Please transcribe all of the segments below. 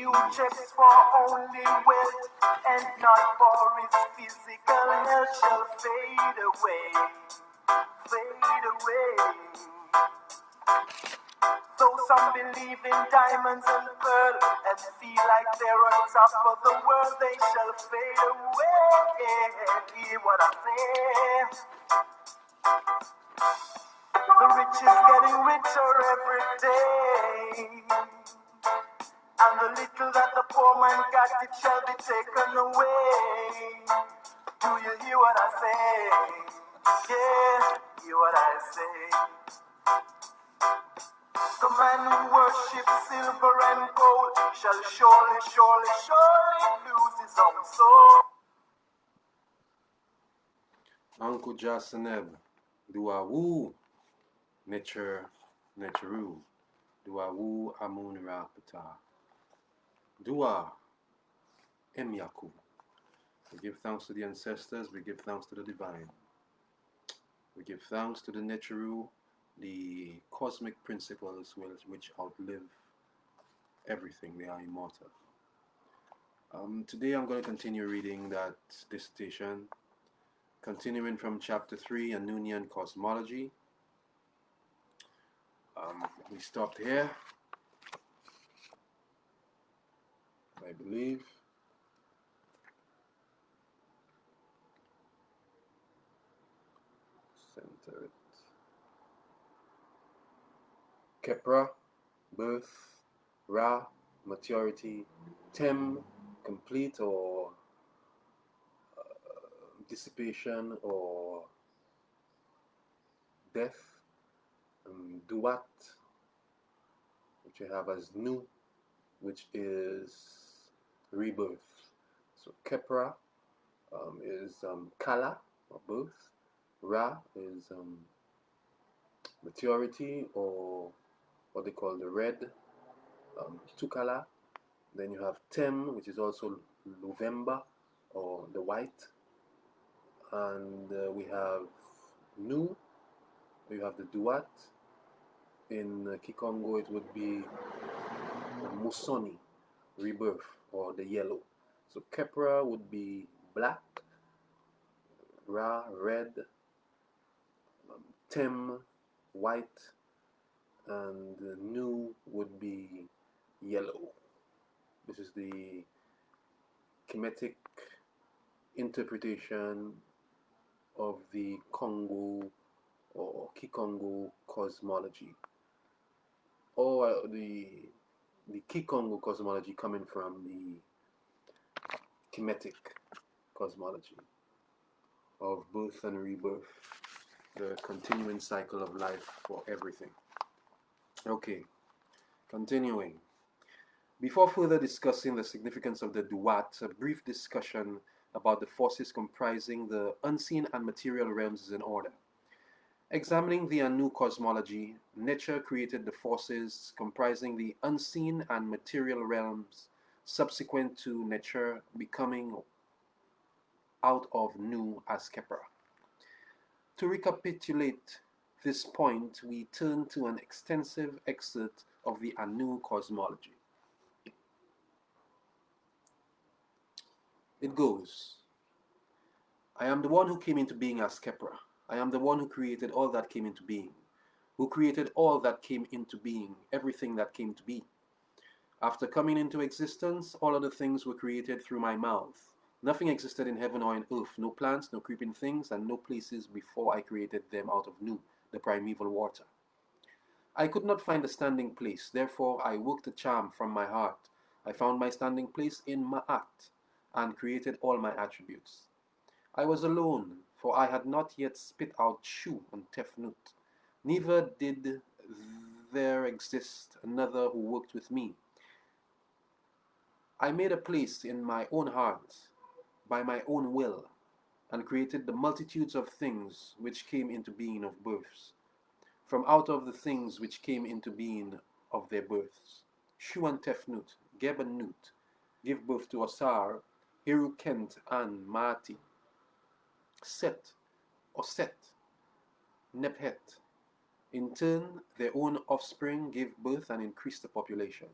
who checks for only wealth and not for his physical health shall fade away, fade away. Though some believe in diamonds and pearl and feel like they're on top of the world, they shall fade away. Hear what I say? The rich is getting richer every day, and the little that the poor man got, it shall be taken away. Do you hear what I say? Yeah, hear what I say. The man who worships silver and gold shall surely, surely, surely lose his own soul. Uncle Jasaneb, Dua Woo, Nature, Naturu, Dua Woo Amun Rapata, Dua Emyaku. We give thanks to the ancestors, we give thanks to the divine. We give thanks to the Naturu, the cosmic principles which outlive everything, they are immortal. Today I'm going to continue reading that dissertation, continuing from chapter 3, Anunian Cosmology. We stopped here, I believe. Center it. Kepra, birth, Ra, maturity, Tem, complete or dissipation or death, Duat, which you have as Nu, which is rebirth. So Kepra is Kala, or birth. Ra is maturity, or what they call the red, Tukala. Then you have Tem, which is also November, or the white. And we have Nu, you have the Duat. In Kikongo it would be Musoni, rebirth, or the yellow. So Kepra would be black, Ra, red, Tem, white, and Nu would be yellow. This is the KEMETIC interpretation of the Congo or Kikongo cosmology, or the Kikongo cosmology coming from the KEMETIC cosmology of birth and rebirth, the continuing cycle of life for everything. Okay, continuing. Before further discussing the significance of the Duat, a brief discussion about the forces comprising the unseen and material realms is in order. Examining the Anu cosmology, nature created the forces comprising the unseen and material realms subsequent to nature becoming out of Nu as Kepra. To recapitulate this point, we turn to an extensive excerpt of the Anu cosmology. It goes, I am the one who came into being as Kepra. I am the one who created all that came into being, who created all that came into being, everything that came to be. After coming into existence, all other things were created through my mouth. Nothing existed in heaven or in earth, no plants, no creeping things, and no places before I created them out of Nu, the primeval water. I could not find a standing place, therefore I worked a charm from my heart. I found my standing place in Ma'at, and created all my attributes. I was alone, for I had not yet spit out Shu and Tefnut. Neither did there exist another who worked with me. I made a place in my own heart, by my own will, and created the multitudes of things which came into being of births, from out of the things which came into being of their births. Shu and Tefnut, Geb and Nut, give birth to Asar, Hiru, Kent, and Maati. Set, Oset, Nephet. In turn, their own offspring gave birth and increased the population.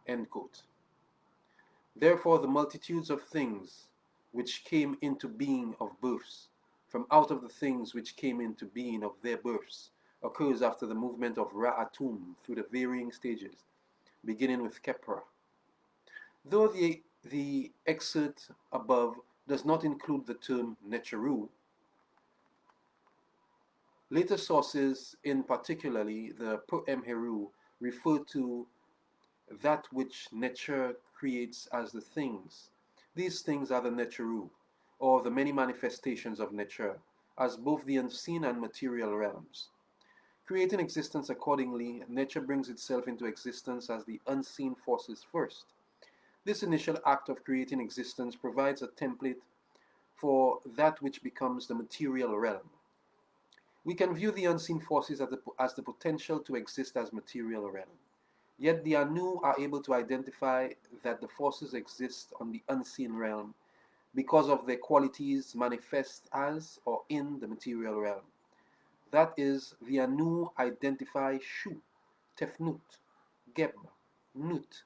End quote. Therefore, the multitudes of things which came into being of births, from out of the things which came into being of their births, occurs after the movement of Ra'atum through the varying stages, beginning with Kepra. Though the excerpt above does not include the term Necheru, later sources, in particularly the Pu'emheru, refer to that which nature creates as the things. These things are the Necheru, or the many manifestations of nature, as both the unseen and material realms. Creating existence accordingly, nature brings itself into existence as the unseen forces first. This initial act of creating existence provides a template for that which becomes the material realm. We can view the unseen forces as the potential to exist as material realm. Yet the Anu are able to identify that the forces exist on the unseen realm because of their qualities manifest as or in the material realm. That is, the Anu identify Shu, Tefnut, Geb, Nut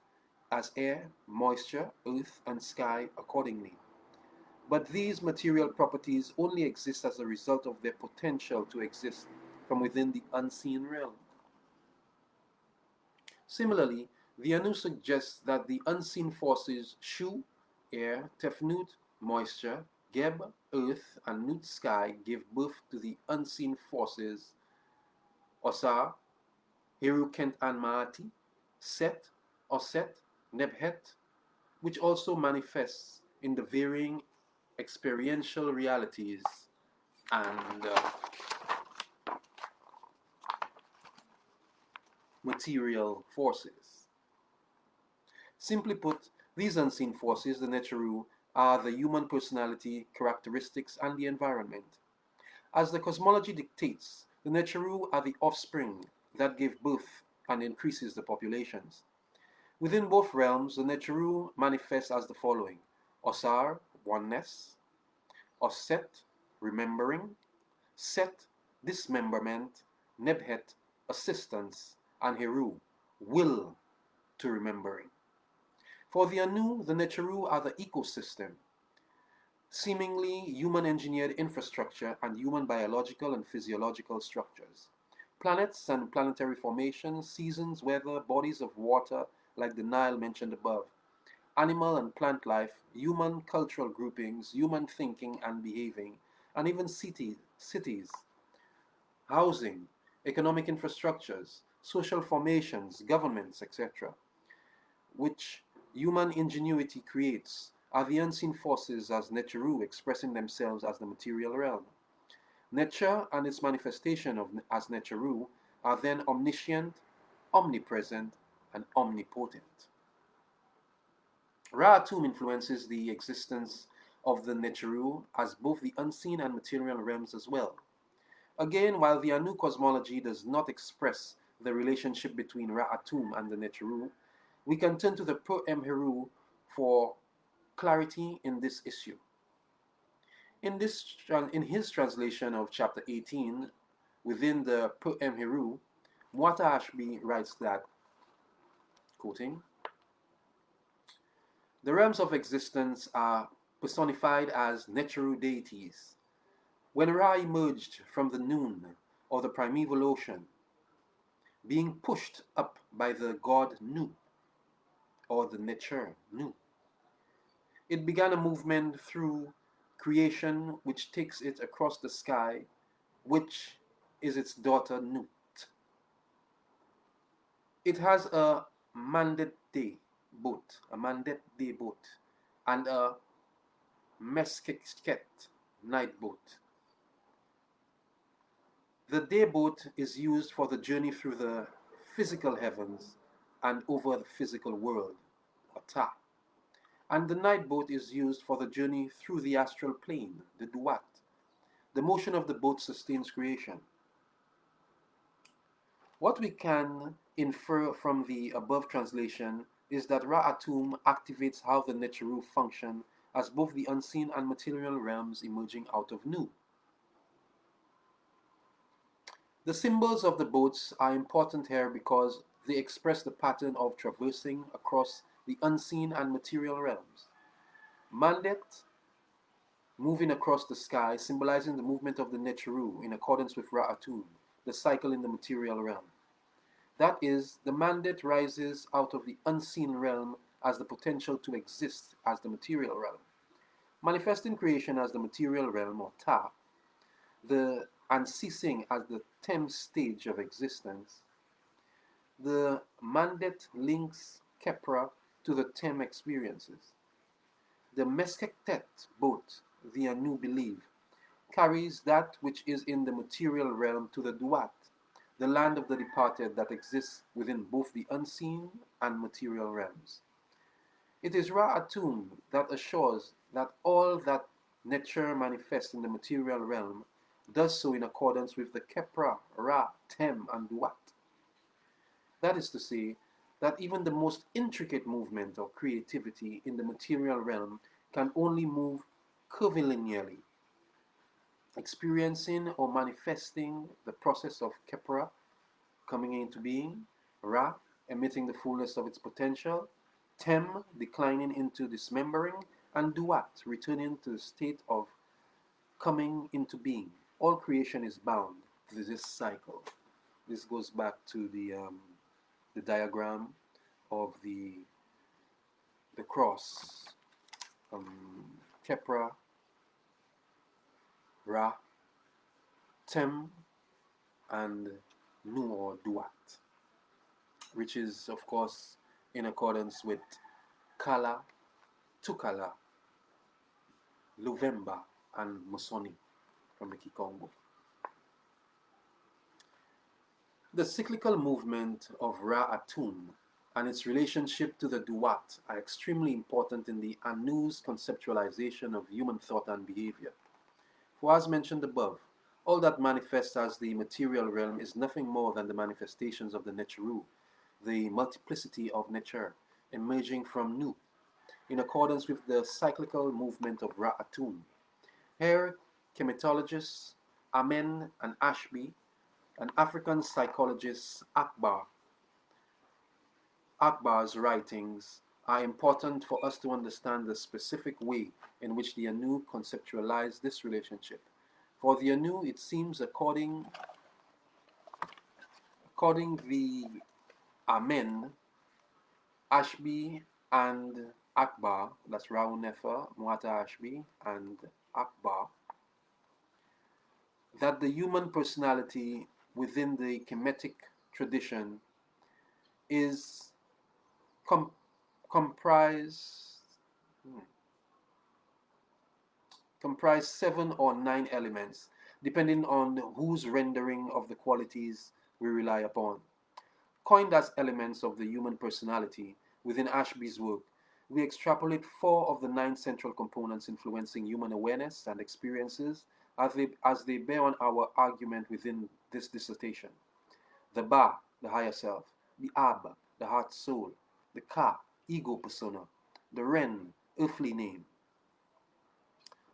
as air, moisture, earth, and sky accordingly. But these material properties only exist as a result of their potential to exist from within the unseen realm. Similarly, the Anu suggests that the unseen forces Shu, air, Tefnut, moisture, Geb, earth, and Nut, sky, give birth to the unseen forces Osar, Hirukent and Maati, Set, Oset, Nebhet, which also manifests in the varying experiential realities and material forces. Simply put, these unseen forces, the Necheru, are the human personality, characteristics, and the environment. As the cosmology dictates, the Necheru are the offspring that give birth and increases the populations. Within both realms, the Necheru manifests as the following: Osar, oneness; Oset, remembering; Set, dismemberment; Nebhet, assistance; and Heru, will to remembering. For the Anu, the Necheru are the ecosystem, seemingly human-engineered infrastructure and human biological and physiological structures. Planets and planetary formations, seasons, weather, bodies of water like the Nile mentioned above, animal and plant life, human cultural groupings, human thinking and behaving, and even cities, housing, economic infrastructures, social formations, governments, etc., which human ingenuity creates, are the unseen forces as Necheru expressing themselves as the material realm. Nature and its manifestation as Necheru are then omniscient, omnipresent, and omnipotent. Ra-Atum influences the existence of the Necheru as both the unseen and material realms as well. Again, while the Anu cosmology does not express the relationship between Ra-Atum and the Necheru, we can turn to the Pu'emheru for clarity in this issue. In his translation of chapter 18, within the Pu'emheru, Muata Ashby writes that, quoting, "The realms of existence are personified as Necheru deities. When Ra emerged from the noon or the primeval ocean, being pushed up by the god Nu, or the Necher Nu, it began a movement through creation which takes it across the sky, which is its daughter Nut. It has a Mandet Day boat, and a Meskeket night boat. The day boat is used for the journey through the physical heavens and over the physical world, Ata. And the night boat is used for the journey through the astral plane, the Duat. The motion of the boat sustains creation. What we can infer from the above translation is that Ra-Atum activates how the Necheru function as both the unseen and material realms emerging out of Nu. The symbols of the boats are important here because They express the pattern of traversing across the unseen and material realms. Mandet, moving across the sky, symbolizing the movement of the Neteru in accordance with Ra'atun, the cycle in the material realm. That is, the mandate rises out of the unseen realm as the potential to exist as the material realm, manifesting creation as the material realm or Ta, the and ceasing as the Tem stage of existence. The mandate links Kepra to the Tem experiences. The Meskektet boat, the Anu believe, carries that which is in the material realm to the Duat, the land of the departed that exists within both the unseen and material realms. It is Ra'atun that assures that all that nature manifests in the material realm does so in accordance with the Kepra, Ra, Tem, and Duat. That is to say, that even the most intricate movement or creativity in the material realm can only move curvilinearly, experiencing or manifesting the process of Kepra coming into being, Ra emitting the fullness of its potential, Tem declining into dismembering, and Duat returning to the state of coming into being. All creation is bound to this cycle. This goes back to the diagram of the cross, Kepra, Ra, Tem, and Nu or Duat, which is of course in accordance with Kala, Tukala, Luvemba, and Musoni from the Kikongo. The cyclical movement of Ra-Atum and its relationship to the Duat are extremely important in the Anu's conceptualization of human thought and behavior. For as mentioned above, all that manifests as the material realm is nothing more than the manifestations of the Neteru, the multiplicity of nature, emerging from Nu, in accordance with the cyclical movement of Ra'atun. Here, chematologists Amen and Ashby and African psychologist Akbar's writings are important for us to understand the specific way in which the Anu conceptualized this relationship. For the Anu, it seems, according the Amen, Ashby and Akbar, that's Raul Nefer, Muata Ashby, and Akbar, that the human personality within the Kemetic tradition is comprise 7 or 9 elements, depending on whose rendering of the qualities we rely upon. Coined as elements of the human personality within Ashby's work, we extrapolate 4 of the 9 central components influencing human awareness and experiences as they bear on our argument within this dissertation. The Ba, the higher self; the Ab, the heart soul; the Ka, ego persona; the Ren, earthly name,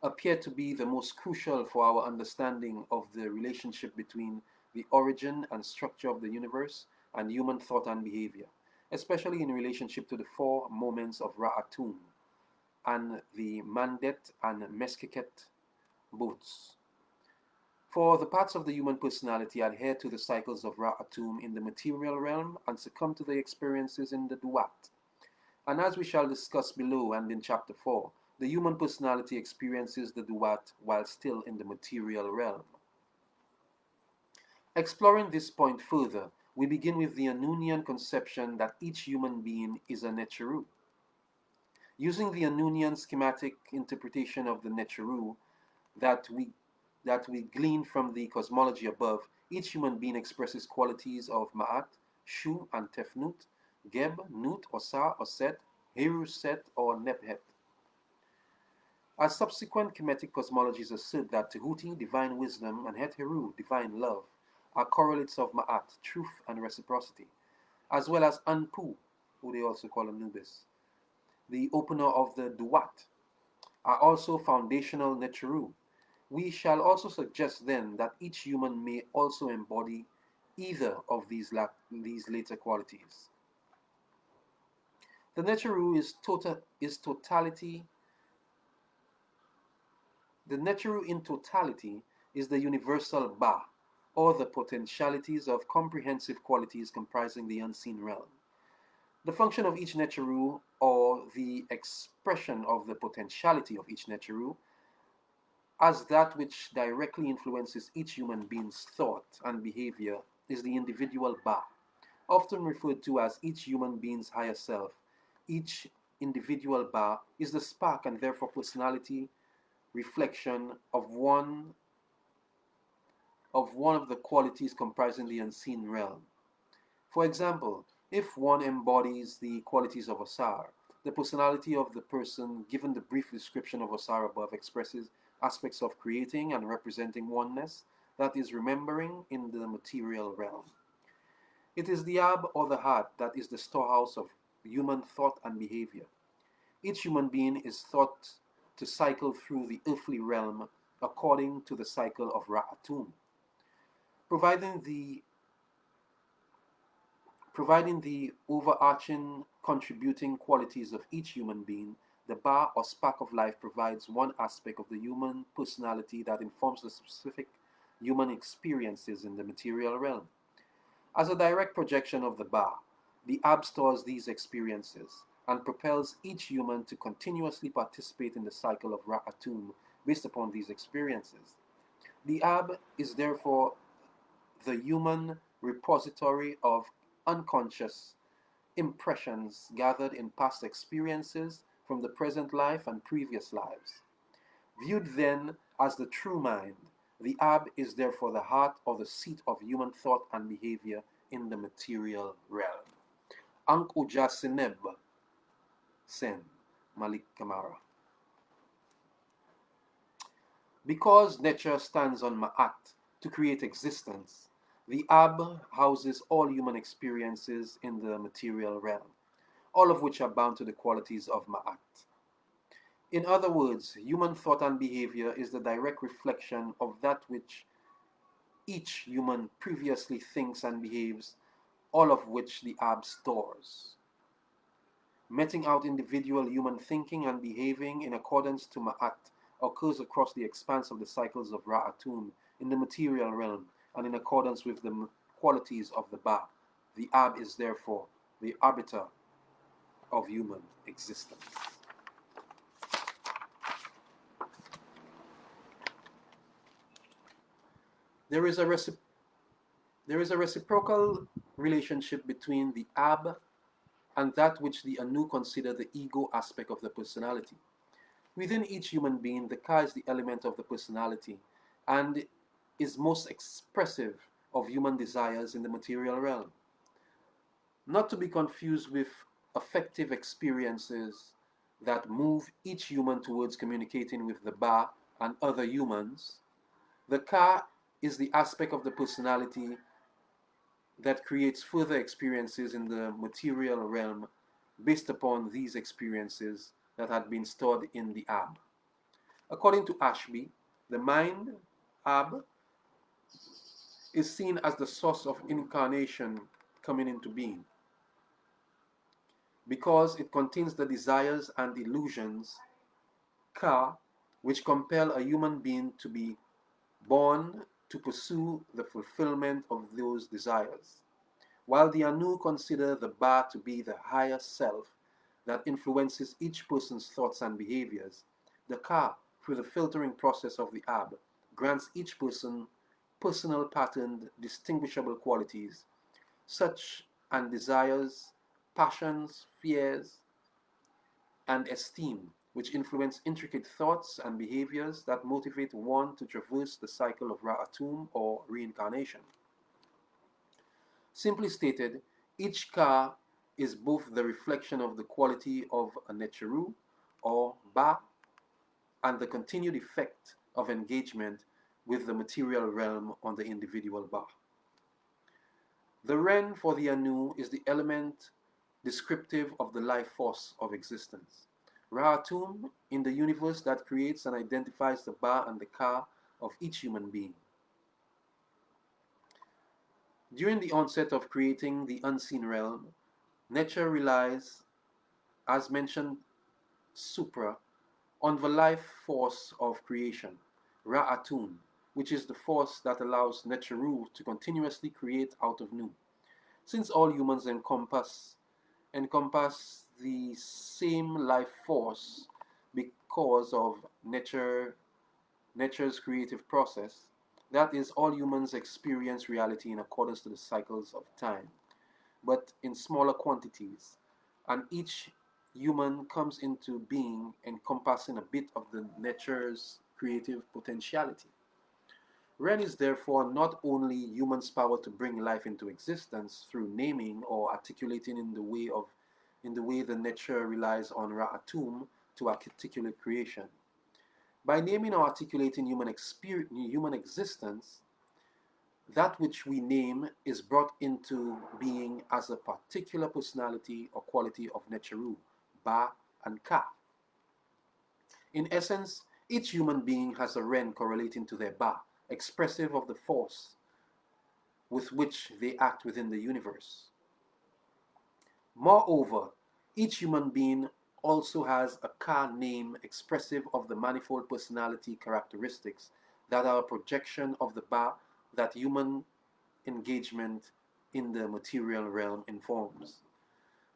appear to be the most crucial for our understanding of the relationship between the origin and structure of the universe and human thought and behavior, especially in relationship to the 4 moments of Ra'atum and the Mandet and Meskeket boats. For the parts of the human personality adhere to the cycles of Ra'atum in the material realm and succumb to the experiences in the Duat. And as we shall discuss below and in chapter 4, the human personality experiences the Duat while still in the material realm. Exploring this point further, we begin with the Anunian conception that each human being is a Neteru. Using the Anunian schematic interpretation of the Neteru that we glean from the cosmology above, each human being expresses qualities of Ma'at, Shu, and Tefnut, Geb, Nut, Osa, Oset, Heru, Set, or Nebhet. As subsequent Kemetic cosmologies assert that Tehuti, divine wisdom, and Het Heru, divine love, are correlates of Ma'at, truth and reciprocity, as well as Anpu, who they also call Anubis, the opener of the Duat, are also foundational Neteru. We shall also suggest then that each human may also embody either of these later qualities. The Neteru is totality. The Neteru in totality is the universal Ba, or the potentialities of comprehensive qualities comprising the unseen realm. The function of each Neteru, or the expression of the potentiality of each Neteru, as that which directly influences each human being's thought and behavior, is the individual Ba, often referred to as each human being's higher self. Each individual Ba is the spark and therefore personality reflection of the qualities comprising the unseen realm. For example, if one embodies the qualities of Osar, the personality of the person given the brief description of Osar above expresses aspects of creating and representing oneness, that is, remembering in the material realm. It is the Ab or the heart that is the storehouse of human thought and behavior. Each human being is thought to cycle through the earthly realm according to the cycle of Ra'atum, providing the providing the overarching contributing qualities of each human being. The Ba or spark of life provides one aspect of the human personality that informs the specific human experiences in the material realm. As a direct projection of the Ba, the Ab stores these experiences and propels each human to continuously participate in the cycle of Ra'atum based upon these experiences. The Ab is therefore the human repository of unconscious impressions gathered in past experiences from the present life and previous lives. Viewed then as the true mind, the Ab is therefore the heart or the seat of human thought and behavior in the material realm. Ankh Uja Seneb Sen, Malik Kamara. Because nature stands on Ma'at to create existence, the Ab houses all human experiences in the material realm, all of which are bound to the qualities of Ma'at. In other words, human thought and behavior is the direct reflection of that which each human previously thinks and behaves, all of which the Ab stores. Meting out individual human thinking and behaving in accordance to Ma'at occurs across the expanse of the cycles of Ra'atum in the material realm and in accordance with the qualities of the Ba. The Ab is therefore the arbiter of human existence. There is a reciprocal relationship between the Ab and that which the Anu consider the ego aspect of the personality. Within each human being, the Ka is the element of the personality and is most expressive of human desires in the material realm. Not to be confused with affective experiences that move each human towards communicating with the Ba and other humans, the Ka is the aspect of the personality that creates further experiences in the material realm based upon these experiences that had been stored in the Ab. According to Ashby, the mind, Ab, is seen as the source of incarnation coming into being because it contains the desires and illusions, Ka, which compel a human being to be born to pursue the fulfillment of those desires. While the Anu consider the Ba to be the higher self that influences each person's thoughts and behaviors, the Ka, through the filtering process of the Ab, grants each person personal patterned distinguishable qualities, such and desires, passions, fears, and esteem, which influence intricate thoughts and behaviors that motivate one to traverse the cycle of Ra'atum or reincarnation. Simply stated, each Ka is both the reflection of the quality of a Neteru or Ba and the continued effect of engagement with the material realm on the individual Ba. The Ren for the Anu is the element descriptive of the life force of existence. Ra'atum in the universe that creates and identifies the Ba and the Ka of each human being. During the onset of creating the unseen realm, nature relies, as mentioned supra, on the life force of creation, Ra'atun, which is the force that allows Neteru to continuously create out of Nu. Since all humans encompass the same life force because of nature's creative process, that is, all humans experience reality in accordance to the cycles of time, but in smaller quantities, and each human comes into being encompassing a bit of the nature's creative potentiality. Ren is therefore not only humans' power to bring life into existence through naming or articulating in the way the nature relies on Ra'atum to articulate creation. By naming or articulating human existence, that which we name is brought into being as a particular personality or quality of Neteru, Ba and Ka. In essence, each human being has a Ren correlating to their Ba, expressive of the force with which they act within the universe. Moreover, each human being also has a Ka name expressive of the manifold personality characteristics that are a projection of the Ba that human engagement in the material realm informs.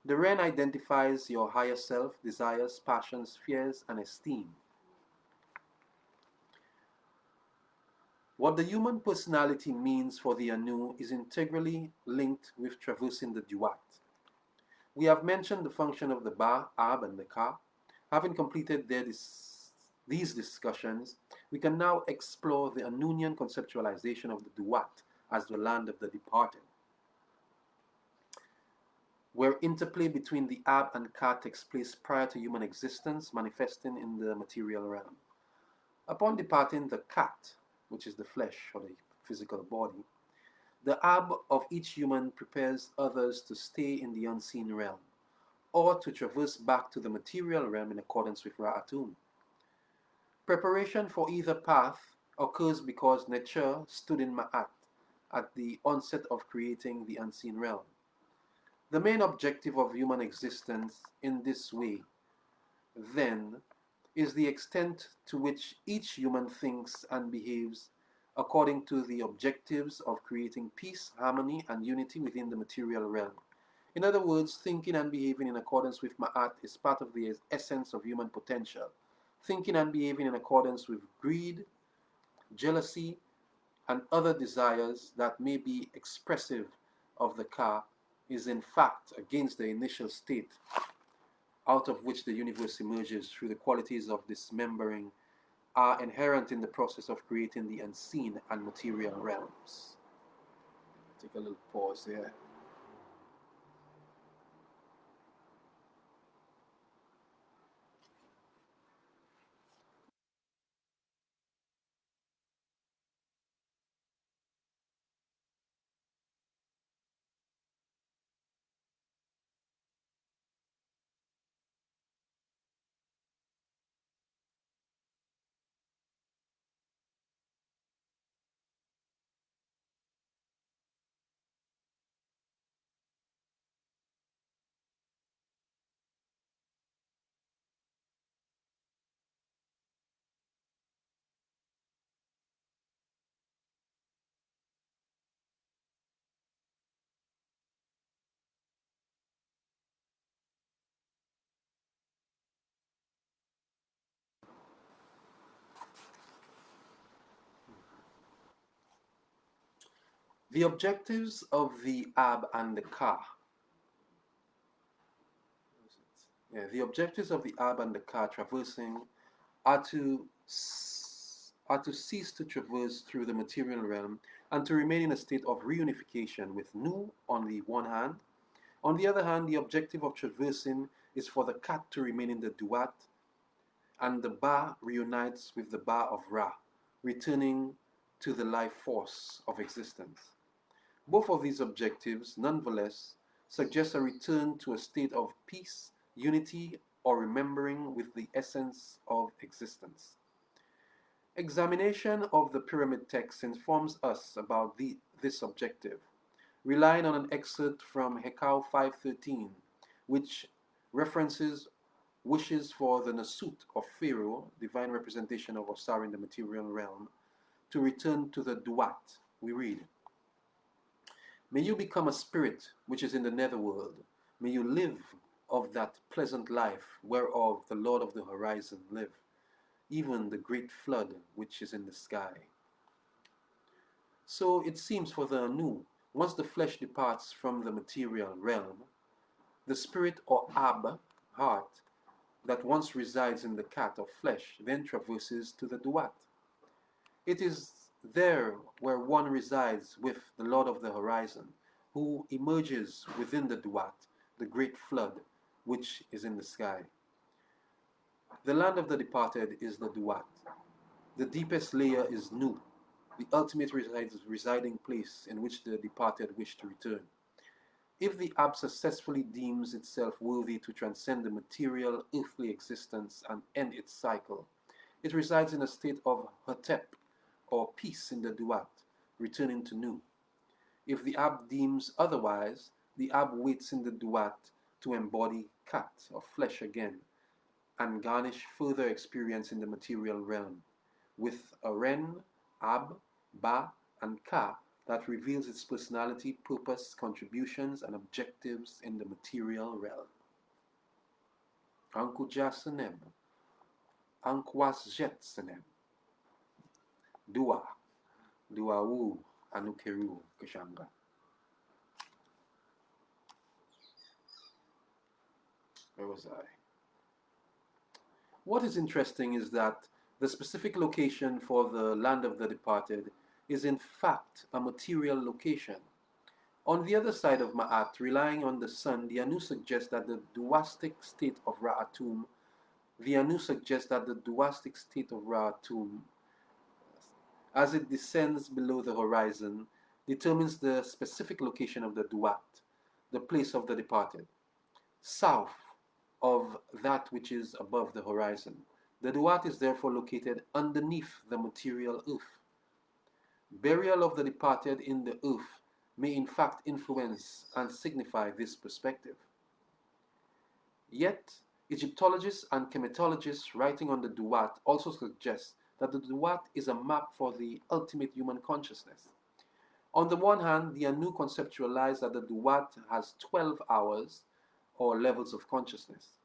The Ren identifies your higher self, desires, passions, fears, and esteem. What the human personality means for the Anu is integrally linked with traversing the Duat. We have mentioned the function of the Ba, Ab, and the Ka. Having completed these discussions, we can now explore the Anunian conceptualization of the Duat as the land of the departed, where interplay between the Ab and Ka takes place prior to human existence, manifesting in the material realm. Upon departing the Kat, which is the flesh or the physical body, the Ab of each human prepares others to stay in the unseen realm, or to traverse back to the material realm in accordance with Ra'atun. Preparation for either path occurs because nature stood in Ma'at at the onset of creating the unseen realm. The main objective of human existence in this way, then, is the extent to which each human thinks and behaves according to the objectives of creating peace, harmony, and unity within the material realm. In other words, thinking and behaving in accordance with Ma'at is part of the essence of human potential. Thinking and behaving in accordance with greed, jealousy, and other desires that may be expressive of the Ka is in fact against the initial state out of which the universe emerges through the qualities of dismembering are inherent in the process of creating the unseen and material realms. Take a little pause there. The objectives of the Ab and the Ka. The objectives of the Ab and the Ka traversing are to cease to traverse through the material realm and to remain in a state of reunification with Nu on the one hand. On the other hand, the objective of traversing is for the Kat to remain in the Duat, and the Ba reunites with the Ba of Ra, returning to the life force of existence. Both of these objectives, nonetheless, suggest a return to a state of peace, unity, or remembering with the essence of existence. Examination of the pyramid text informs us about this objective. relying on an excerpt from Hekau 5:13, which references wishes for the Nasut of Pharaoh, divine representation of Osar in the material realm, to return to the Duat. We read, "May you become a spirit which is in the netherworld. May you live of that pleasant life whereof the Lord of the horizon live, even the great flood which is in the sky." So it seems for the Anu, once the flesh departs from the material realm, the spirit or Ab, heart, that once resides in the cat of flesh then traverses to the Duat. It is there where one resides with the Lord of the horizon, who emerges within the Duat, the great flood which is in the sky. The land of the departed is the Duat. The deepest layer is Nu, the ultimate residing place in which the departed wish to return. If the Ab successfully deems itself worthy to transcend the material, earthly existence and end its cycle, it resides in a state of Hotep, or peace in the Duat, returning to Nu. If the Ab deems otherwise, the Ab waits in the Duat to embody Kat, or flesh again, and garnish further experience in the material realm, with a Ren, Ab, Ba, and Ka that reveals its personality, purpose, contributions, and objectives in the material realm. Ankuja Senem, Ankwas Jet Senem, Dua, Duawu, Anukeru, Kashanga. Where was I? What is interesting is that the specific location for the land of the departed is in fact a material location. On the other side of Ma'at, relying on the sun, the Anu suggests that the duastic state of Ra'atum, as it descends below the horizon, determines the specific location of the Duat, the place of the departed, south of that which is above the horizon. The Duat is therefore located underneath the material earth. Burial of the departed in the earth may in fact influence and signify this perspective. Yet, Egyptologists and chemetologists writing on the Duat also suggest that the Duat is a map for the ultimate human consciousness. On the one hand, the Anu conceptualized that the Duat has 12 hours or levels of consciousness.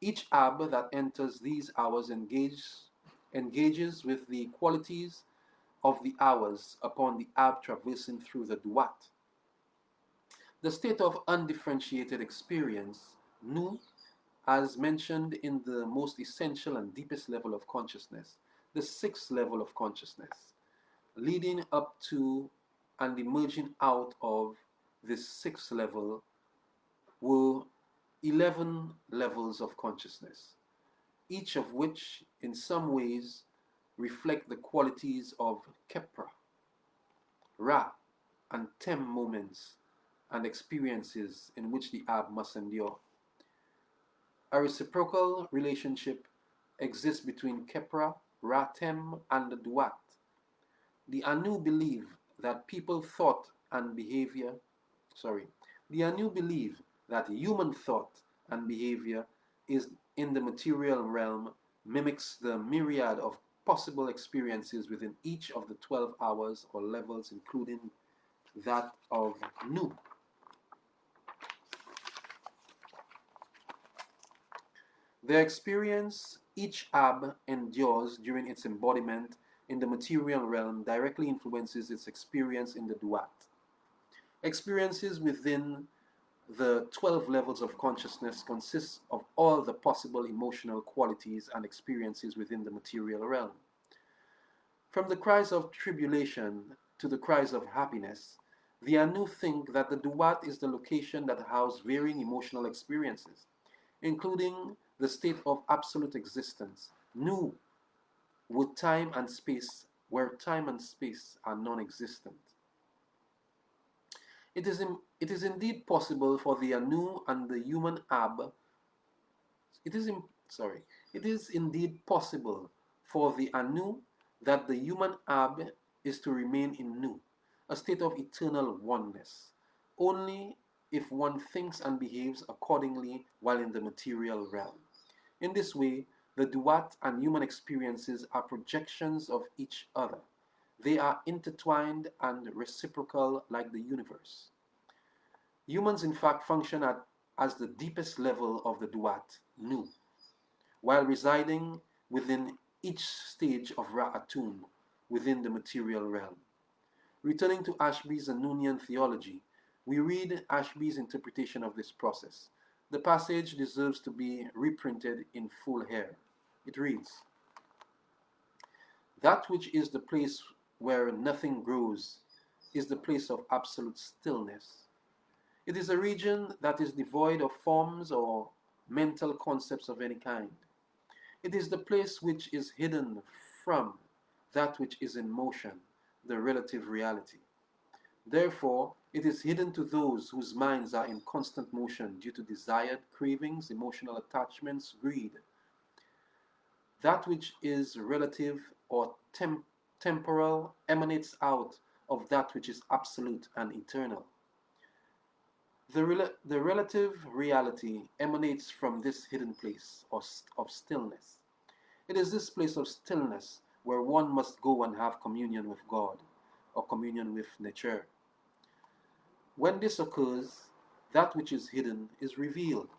Each Ab that enters these hours engages with the qualities of the hours upon the Ab traversing through the Duat. The state of undifferentiated experience, Nu, as mentioned in the most essential and deepest level of consciousness, the sixth level of consciousness, leading up to and emerging out of this sixth level were 11 levels of consciousness, each of which in some ways reflect the qualities of Kepra, Ra, and Tem moments and experiences in which the Ab must endure. A reciprocal relationship exists between Kepra, Ra, Tem, and the Duat. The Anu believe that human thought and behavior is in the material realm mimics the myriad of possible experiences within each of the 12 hours or levels, including that of Nu. The experience each Ab endures during its embodiment in the material realm directly influences its experience in the Duat. Experiences within the 12 levels of consciousness consist of all the possible emotional qualities and experiences within the material realm. From the cries of tribulation to the cries of happiness, the Anu think that the Duat is the location that houses varying emotional experiences, including the state of absolute existence, Nu, where time and space are non-existent. It is indeed possible for the Anu and the human Ab. It is indeed possible for the Anu that the human Ab is to remain in Nu, a state of eternal oneness, only if one thinks and behaves accordingly while in the material realm. In this way, the duat and human experiences are projections of each other. They are intertwined and reciprocal like the universe. Humans, in fact, function as the deepest level of the duat, nu, while residing within each stage of Ra'atum within the material realm. Returning to Ashby's Anunian theology, we read Ashby's interpretation of this process. The passage deserves to be reprinted in full here. It reads, "That which is the place where nothing grows is the place of absolute stillness. It is a region that is devoid of forms or mental concepts of any kind. It is the place which is hidden from that which is in motion, the relative reality. Therefore, it is hidden to those whose minds are in constant motion due to desired cravings, emotional attachments, greed. That which is relative or temporal emanates out of that which is absolute and eternal. The relative reality emanates from this hidden place of stillness. It is this place of stillness where one must go and have communion with God or communion with nature. When this occurs, that which is hidden is revealed.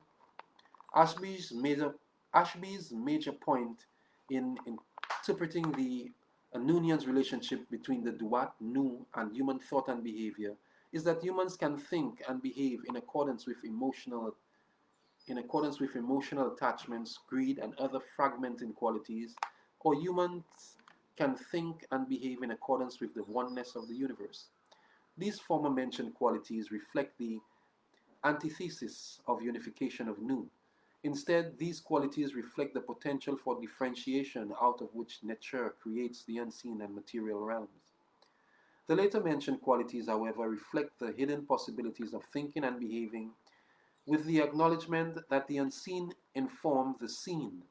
Ashby's major, Ashby's major point in interpreting the Anunian's relationship between the Duat, Nu, and human thought and behavior is that humans can think and behave in accordance with emotional attachments, greed, and other fragmenting qualities, or humans can think and behave in accordance with the oneness of the universe. These former mentioned qualities reflect the antithesis of unification of Nu. Instead, these qualities reflect the potential for differentiation out of which nature creates the unseen and material realms. The later mentioned qualities, however, reflect the hidden possibilities of thinking and behaving with the acknowledgement that the unseen inform the seen,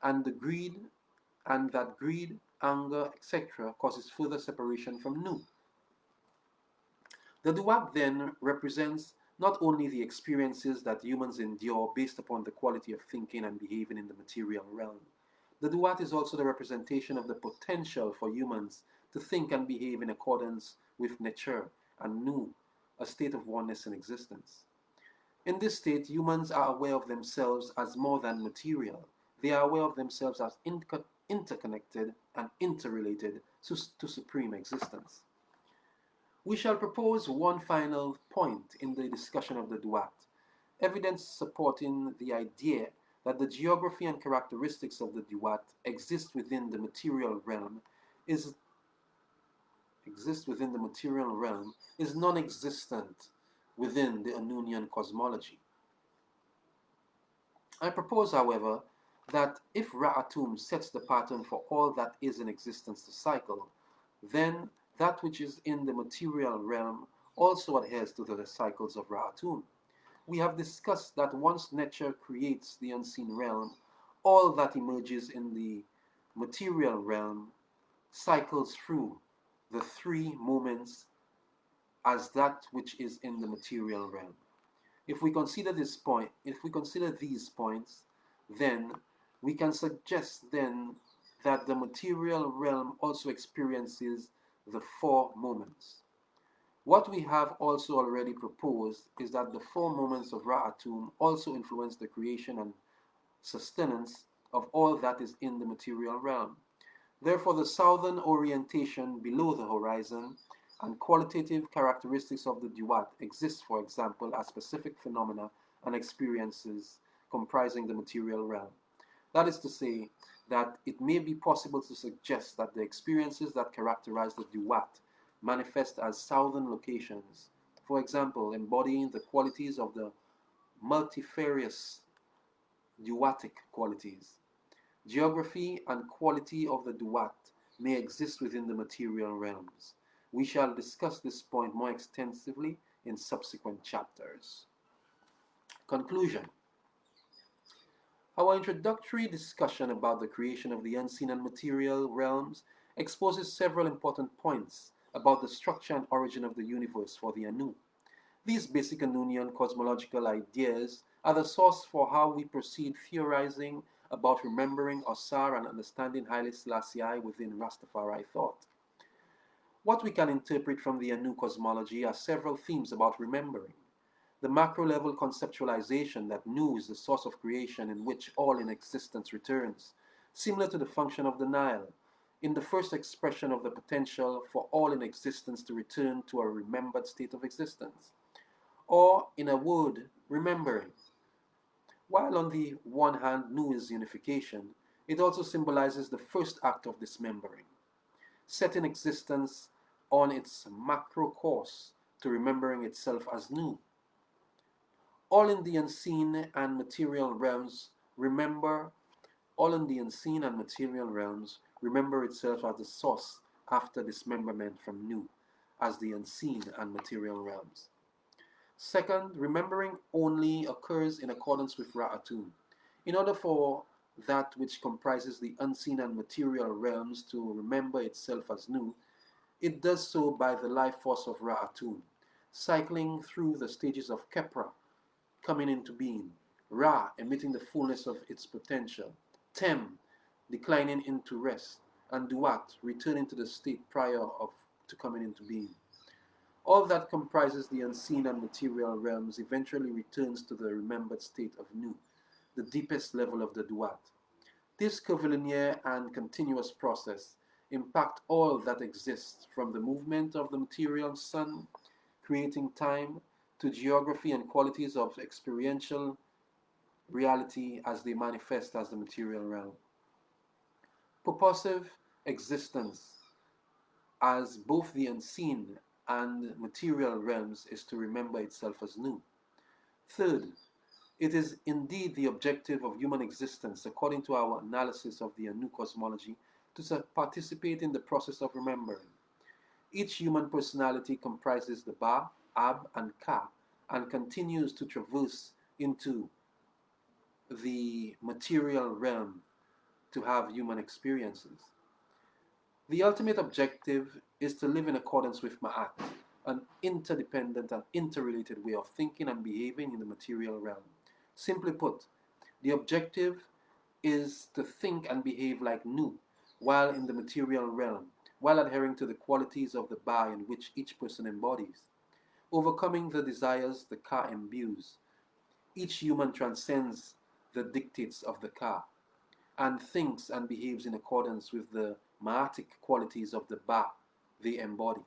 and that greed, anger, etc., causes further separation from Nu. The duat then represents not only the experiences that humans endure based upon the quality of thinking and behaving in the material realm. The duat is also the representation of the potential for humans to think and behave in accordance with nature and Nu, a state of oneness in existence. In this state, humans are aware of themselves as more than material. They are aware of themselves as interconnected and interrelated to supreme existence. We shall propose one final point in the discussion of the duat, evidence supporting the idea that the geography and characteristics of the duat exist within the material realm is non-existent within the Anunian cosmology. I propose, however, that if Ra'atum sets the pattern for all that is in existence to cycle, then that which is in the material realm also adheres to the cycles of Ra'atum. We have discussed that once nature creates the unseen realm, all that emerges in the material realm cycles through the three moments as that which is in the material realm. If we consider these points, then we can suggest then that the material realm also experiences the four moments. What we have also already proposed is that the four moments of Ra'atum also influence the creation and sustenance of all that is in the material realm. Therefore, the southern orientation below the horizon and qualitative characteristics of the duat exist, for example, as specific phenomena and experiences comprising the material realm. That is to say, that it may be possible to suggest that the experiences that characterize the duat manifest as southern locations, for example, embodying the qualities of the multifarious duatic qualities. Geography and quality of the duat may exist within the material realms. We shall discuss this point more extensively in subsequent chapters. Conclusion. Our introductory discussion about the creation of the unseen and material realms exposes several important points about the structure and origin of the universe for the Anu. These basic Anunian cosmological ideas are the source for how we proceed theorizing about remembering Osar and understanding Haile Selassie within Rastafari thought. What we can interpret from the Anu cosmology are several themes about remembering. The macro level conceptualization that Nu is the source of creation in which all in existence returns, similar to the function of the Nile, in the first expression of the potential for all in existence to return to a remembered state of existence. Or, in a word, remembering. While on the one hand, Nu is unification, it also symbolizes the first act of dismembering, setting existence on its macro course to remembering itself as Nu. All in the unseen and material realms remember all in the unseen and material realms remember itself as the source after dismemberment from Nu, as the unseen and material realms. Second, remembering only occurs in accordance with Ra'atun. In order for that which comprises the unseen and material realms to remember itself as Nu, it does so by the life force of Ra'atun, cycling through the stages of Kepra, coming into being, Ra emitting the fullness of its potential, Tem declining into rest, and Duat returning to the state to coming into being. All that comprises the unseen and material realms eventually returns to the remembered state of Nu, the deepest level of the Duat. This curvilinear and continuous process impacts all that exists, from the movement of the material sun, creating time, to geography and qualities of experiential reality as they manifest as the material realm. Purposive existence as both the unseen and material realms is to remember itself as Nu. Third, it is indeed the objective of human existence, according to our analysis of the Anu cosmology, to participate in the process of remembering. Each human personality comprises the Ba, Ab, and Ka, and continues to traverse into the material realm to have human experiences. The ultimate objective is to live in accordance with Ma'at, an interdependent and interrelated way of thinking and behaving in the material realm. Simply put, the objective is to think and behave like Nu while in the material realm, while adhering to the qualities of the Ba in which each person embodies. Overcoming the desires the Ka imbues, each human transcends the dictates of the Ka and thinks and behaves in accordance with the Ma'atic qualities of the Ba they embody,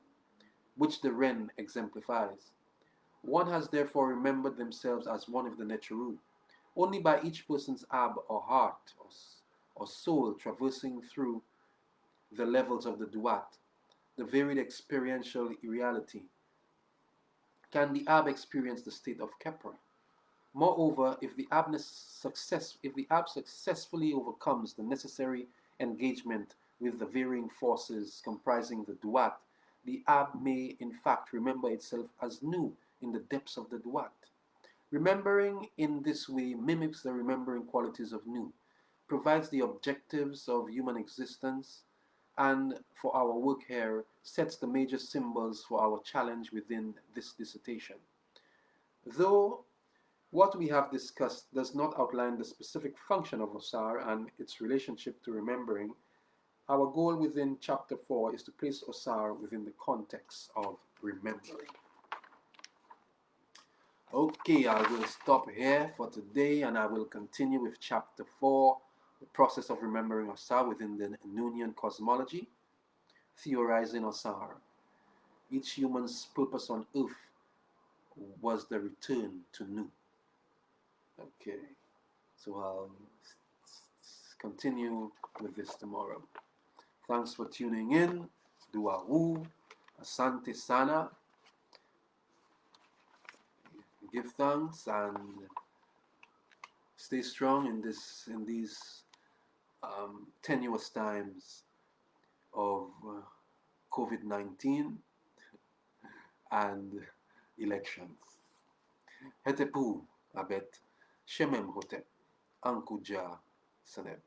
which the Ren exemplifies. One has therefore remembered themselves as one of the Necharu, only by each person's Ab or heart or soul traversing through the levels of the Duat, the varied experiential reality, can the Ab experience the state of Kepra. Moreover, if the Ab successfully overcomes the necessary engagement with the varying forces comprising the Duat, the Ab may in fact remember itself as Nu in the depths of the Duat. Remembering in this way mimics the remembering qualities of Nu, provides the objectives of human existence, and for our work here sets the major symbols for our challenge within this dissertation. Though what we have discussed does not outline the specific function of Osar and its relationship to remembering, our goal within Chapter 4 is to place Osar within the context of remembering. Okay, I will stop here for today and I will continue with Chapter 4, the process of remembering Osar within the Anunian cosmology, theorizing Osar. Each human's purpose on earth was the return to Nu. Okay, so I'll continue with this tomorrow. Thanks for tuning in. Duawu, Asante Sana. Give thanks and stay strong in these tenuous times of COVID-19 and elections. Hetepu abet Shemem Hotep Ankuja Saneb.